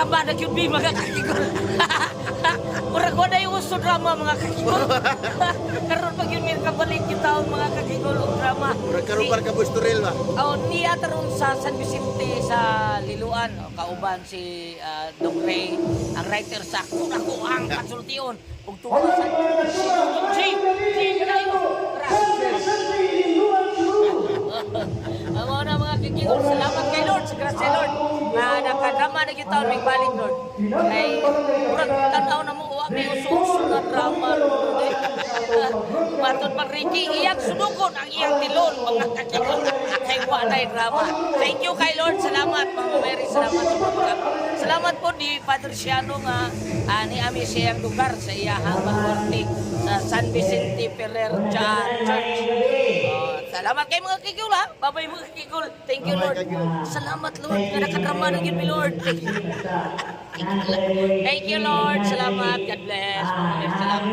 drama na yun mga kakigol. Murag wala yung gusto drama mga kakigol. Karon pag yun may kabalik kita mga kakigol o drama. Murag karon ka busturil ba? Niya taron sa San Vicente sa Liloan, kauban si Dong Ray, ang writer sa Ako ang Kasultion. Ug tuwa sa Amo na mga kakigol, salamat kay Lord, sa grasya Lord. Na nakadrama na kita may balik Lord. Ay murag tanaw na mo wa may uso-uso na drama Lord. Matud pag Ricky iyang sudukon ang iyang tilon mga kakigol. Kay wa na drama. Thank you kay Lord, salamat Mama Mary, salamat sa program. Salamat po di Padre Siano nga ni ami siyang lugar sa iyahang Banorte sa San Vicente Ferrer Church. Salamat kay mga kigol ha. Babay mga kigol. Thank you Lord. Salamat Lord. Nga nakadrama na yun Lord. Thank you Lord. Salamat. God bless. Salamat.